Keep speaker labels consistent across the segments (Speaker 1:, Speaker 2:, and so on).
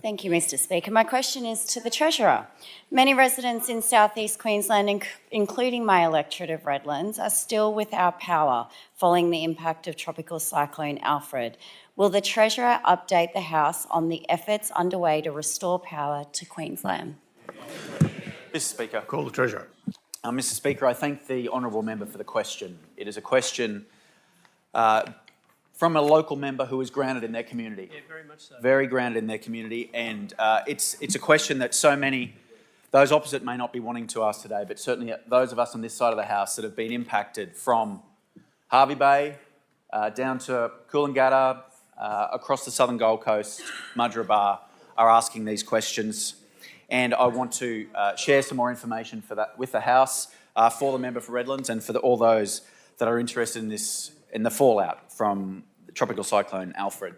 Speaker 1: Thank you, Mr Speaker. My question is to the Treasurer. Many residents in South East Queensland, including my electorate of Redlands, are still without power following the impact of Tropical Cyclone Alfred. Will the Treasurer update the House on the efforts underway to restore power to Queensland?
Speaker 2: Mr Speaker.
Speaker 3: Call the Treasurer.
Speaker 2: Mr Speaker, I thank the honourable member for the question. It is a question from a local member who is grounded in their community.
Speaker 4: Yeah, very much so.
Speaker 2: Very grounded in their community, and it's a question that so many, those opposite may not be wanting to ask today, but certainly those of us on this side of the House that have been impacted from Hervey Bay down to Coolangatta, across the southern Gold Coast, Mudgera Bar, are asking these questions. And I want to share some more information for that with the House, for the member for Redlands and for all those that are interested in this, in the fallout from Tropical Cyclone Alfred.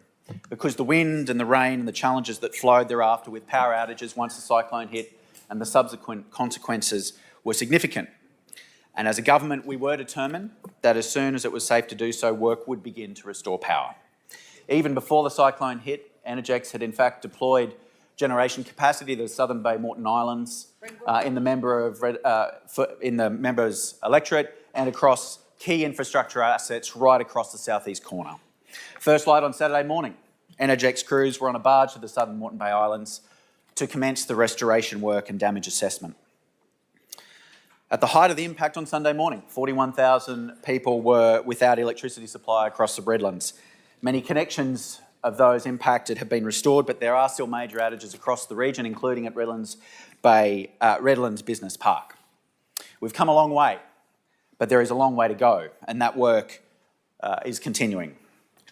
Speaker 2: Because the wind and the rain and the challenges that flowed thereafter with power outages once the cyclone hit and the subsequent consequences were significant. And as a government, we were determined that as soon as it was safe to do so, work would begin to restore power. Even before the cyclone hit, Energex had in fact deployed generation capacity to the Southern Bay Moreton Islands in the members' electorate and across key infrastructure assets right across the southeast corner. First light on Saturday morning, Energex crews were on a barge to the Southern Moreton Bay Islands to commence the restoration work and damage assessment. At the height of the impact on Sunday morning, 41,000 people were without electricity supply across the Redlands. Many connections of those impacted have been restored, but there are still major outages across the region, including at Redlands Business Park. We've come a long way, but there is a long way to go, and that work is continuing.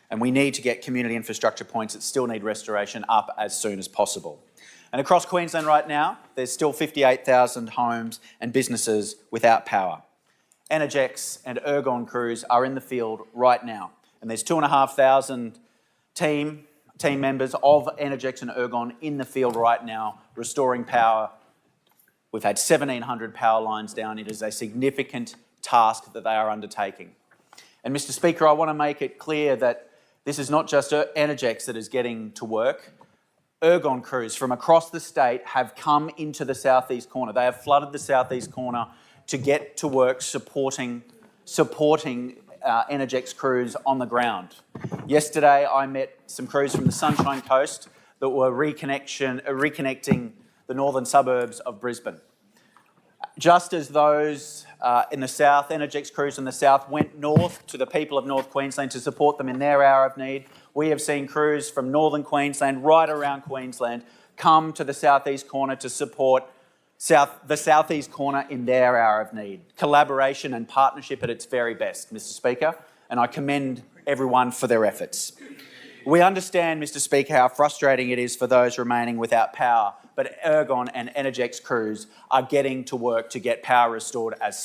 Speaker 2: And we need to get community infrastructure points that still need restoration up as soon as possible. And across Queensland right now, there's still 58,000 homes and businesses without power. Energex and Ergon crews are in the field right now, and there's 2,500 team members of Energex and Ergon in the field right now restoring power. We've had 1,700 power lines down. It is a significant task that they are undertaking. And Mr Speaker, I want to make it clear that this is not just Energex that is getting to work. Ergon crews from across the state have come into the southeast corner. They have flooded the southeast corner to get to work supporting Energex crews on the ground. Yesterday, I met some crews from the Sunshine Coast that were reconnecting the northern suburbs of Brisbane. Just as those in the south, Energex crews in the south went north to the people of North Queensland to support them in their hour of need, we have seen crews from northern Queensland, right around Queensland, come to the southeast corner to support the southeast corner in their hour of need. Collaboration and partnership at its very best, Mr Speaker, and I commend everyone for their efforts. We understand, Mr Speaker, how frustrating it is for those remaining without power, but Ergon and Energex crews are getting to work to get power restored as